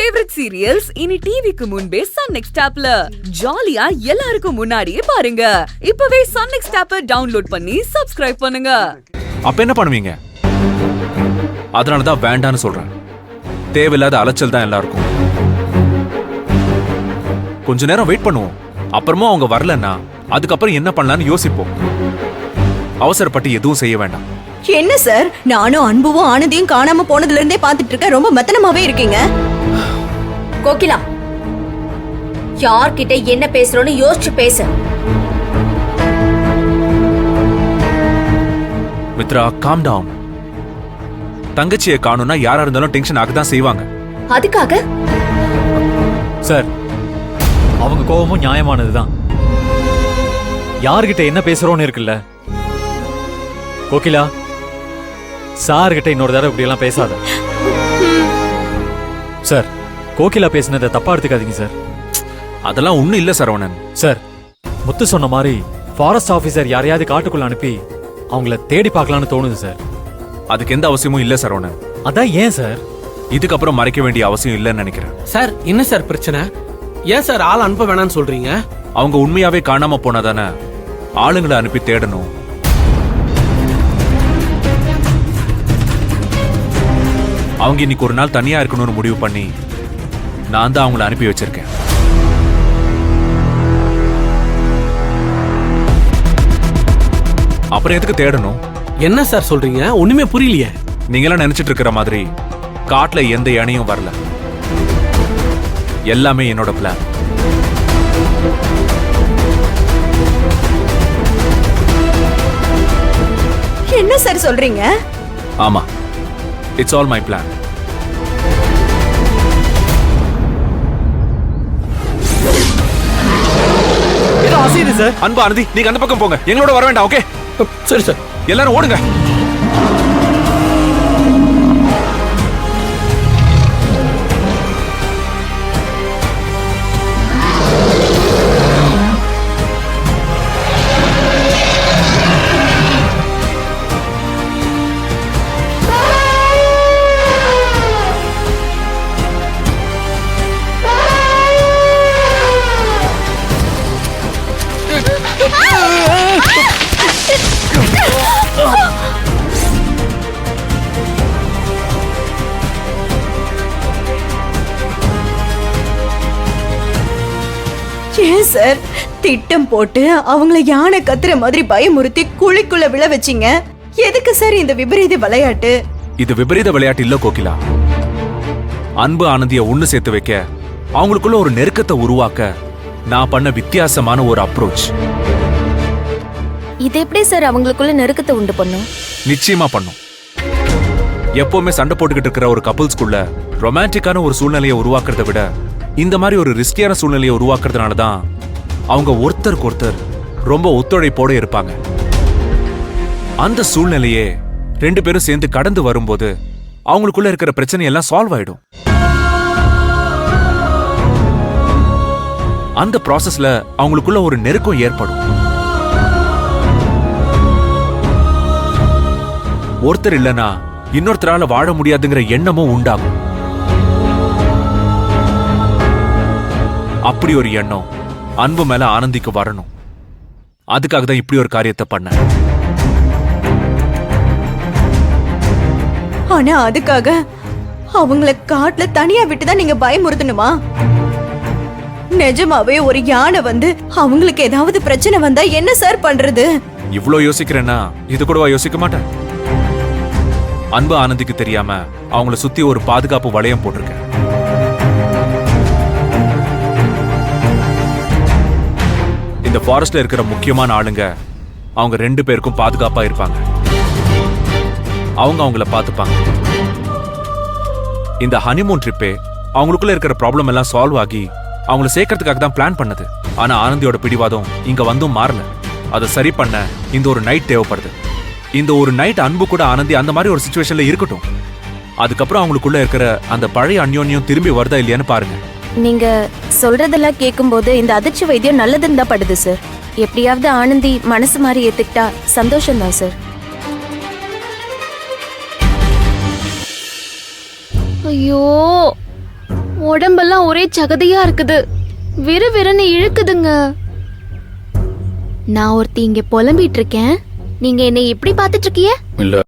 Favourite serials இனி டிவிக்கு முன்பே சன் நெக்ஸ்ட் ஆப்ல ஜாலியா எல்லாருக்கும் முன்னாடியே பாருங்க. இப்பவே சன் நெக்ஸ்ட் ஆப்பை டவுன்லோட் பண்ணி சப்ஸ்கிரைப் பண்ணுங்க. அப்ப என்ன பண்ணுவீங்க? அதனாலதான் வேண்டான்னு சொல்றேன். தேவையில்லாத அலைச்சல் தான் எல்லாருக்கும். கொஞ்ச நேரம் வெயிட் பண்ணுவோம். அப்புறமா அவங்க வரலன்னா அதுக்கப்புறம் என்ன பண்ணலாம்னு யோசிப்போம். அவசரப்பட்டு எதுவும் செய்ய வேண்டாம். என்ன சார், நானும் அன்புவும் ஆனந்தியும் காணாம போனதுல இருந்தே பாத்துட்டு இருக்க. ரொம்ப மெத்தனமாவே இருக்கீங்க. கோகிலா, யார்கிட்ட என்ன பேசுறோன்னு யோசிச்சு பேசு. Mitra, calm down. தங்கச்சியை காணும்னா யாரா இருந்தாலும் டென்ஷன் ஆகதான் செய்வாங்க. அதுக்காக சார், அவங்க கோபமும் நியாயமானதுதான். யார்கிட்ட என்ன பேசுறோன்னு இருக்குல்ல. கோகிலா, சார் கிட்ட இன்னொரு தடவை இப்படி எல்லாம் பேசாத. சார், கோகிலா பேசினதை தப்பா எடுத்துக்காதீங்க சார். அதெல்லாம் ஒண்ணும் இல்ல சரவணன். சார், முத்து சொன்ன மாதிரி ஃபாரஸ்ட் ஆபீசர் யாரையாவது காட்டுக்குள்ள அனுப்பி அவங்கள தேடி பார்க்கலான்னு தோணுது சார். அதுக்கு எந்த அவசியமும் இல்ல சரவணன். அதான் ஏன் சார் இதுக்கப்புறம் மறைக்க வேண்டிய அவசியம் இல்லைன்னு நினைக்கிறேன். சார், என்ன சார் பிரச்சனை? ஏன் சார் ஆள் அனுப்ப வேணாம்னு சொல்றீங்க? அவங்க உண்மையாவே காணாம போனாதானே ஆளுங்களை அனுப்பி தேடணும். அவங்க இன்னைக்கு ஒரு நாள் தனியா இருக்கணும்னு முடிவு பண்ணி நான் தான் அவங்கள அனுப்பி வச்சிருக்கேன். அப்புறம் எதுக்கு தேடணும்? என்ன சார் சொல்றீங்க? ஒண்ணுமே புரியலையே. நீங்களாம் நினைச்சிட்டு இருக்கிற மாதிரி காட்டுல எந்த யானையும் வரல. எல்லாமே என்னோட பிளான். என்ன சார் சொல்றீங்க? ஆமா, இட்ஸ் ஆல் மை பிளான். ஏதோ அசையுது சார். அன்பு, ஆனந்தி, நீங்க அந்த பக்கம் போங்க. எங்களோட வர வேண்டாம். ஓகே? சரி சார். எல்லாரும் ஓடுங்க. ஏன் சார் திட்டம் போட்டு அவங்கள யானை கத்துற மாதிரி பயமுறுத்தி குழிக்குள்ள விழ வச்சீங்க? எதுக்கு சார் இந்த விபரீத விளையாட்டு? இது விபரீத விளையாட்டு இல்ல கோகிலா. அன்பு, ஆனந்திய ஒண்ணு சேர்த்து வைக்க, அவங்களுக்குள்ள ஒரு நெருக்கத்தை உருவாக்க நான் பண்ண வித்தியாசமான ஒரு அப்ரோச். இது எப்படி சார் அவங்களுக்குள்ள நெருக்கத்தை உண்டு பண்ணும்? நிச்சயமா பண்ணும். எப்பவுமே சண்டை போட்டுக்கிட்டு இருக்கிற ஒரு கப்புள்ஸ்குள்ள ரொமான்டிக்கான ஒரு சூழ்நிலையை உருவாக்குறத விட இந்த மாதிரி ஒரு ரிஸ்கியான சூழ்நிலையை உருவாக்குறதுனால தான் அவங்க ஒருத்தருக்கு ஒருத்தர் ரொம்ப ஒத்துழைப்போட இருப்பாங்க. அந்த சூழ்நிலையே ரெண்டு பேரும் சேர்ந்து கடந்து வரும்போது அவங்களுக்குள்ள இருக்கிற பிரச்சனை எல்லாம் சால்வ் ஆயிடும். அந்த ப்ராசஸ்ல அவங்களுக்குள்ள ஒரு நெருக்கம் ஏற்படும். ஒருத்தர் இல்லனா இன்னொருத்தரால வாழ முடியாதுங்கிற எண்ணமும் உண்டாகும். அப்படி ஒரு எண்ணம் அன்பு மேல ஆனந்திக்கு வரணும். அதுக்காக தான் இப்படி ஒரு காரியத்தை பண்ண. ஆனா அதுக்காக அவங்கள காட்டுல தனியா விட்டுதான் நீங்க பயமுறுத்தணுமா? நிஜமாவே ஒரு யானை வந்து அவங்களுக்கு ஏதாவது பிரச்சனை வந்தா என்ன சார் பண்றது? இவ்ளோ யோசிக்கிறேன்னா இது கூடவா யோசிக்க மாட்டேன்? அன்பு, ஆனந்திக்கு தெரியாம அவங்கள சுத்தி ஒரு பாதுகாப்பு வளையம் போட்டிருக்கேன். இந்த ஃபாரஸ்ட்ல இருக்கிற முக்கியமான ஆளுங்க அவங்க ரெண்டு பேருக்கும் பாதுகாப்பா இருப்பாங்க. அவங்க அவங்கள பாத்துப்பாங்க. இந்த ஹனிமூன் ட்ரிப்பே அவங்களுக்குள்ள இருக்கிற ப்ராப்ளம் எல்லாம் சால்வ் ஆகி அவங்கள சேர்க்கறதுக்காக தான் பிளான் பண்ணது. ஆனா ஆனந்தியோட பிடிவாதம் இங்க வந்தும் மாறல. அதை சரி பண்ண இந்த ஒரு நைட் தேவைப்படுது. இந்த ஒரு நைட் அன்பு கூட ஆனந்தி அந்த மாதிரி ஒரு சிச்சுவேஷன்ல இருக்கட்டும். அதுக்கப்புறம் அவங்களுக்குள்ள இருக்கிற அந்த பழைய அந்யோன்யம் திரும்பி வருதா இல்லையான்னு பாருங்க. நீங்க சொல்றதெல்லாம் கேட்கும்போது இந்த அதிர்ச்சி வைத்தியம் நல்லதுன்னு தான் படுது சார். எப்படியாவது ஆனந்தி மனசு மாதிரி ஏத்துக்கிட்டா சந்தோஷம் தான் சார். ஐயோ, உடம்பெல்லாம் ஒரே சகதியா இருக்குது. விறுவிறுன்னு இழுக்குதுங்க. நான் ஒருத்தி இங்க புலம்பிட்டு இருக்கேன், நீங்க என்னை இப்படி பாத்துட்டு இருக்கீங்க? இல்ல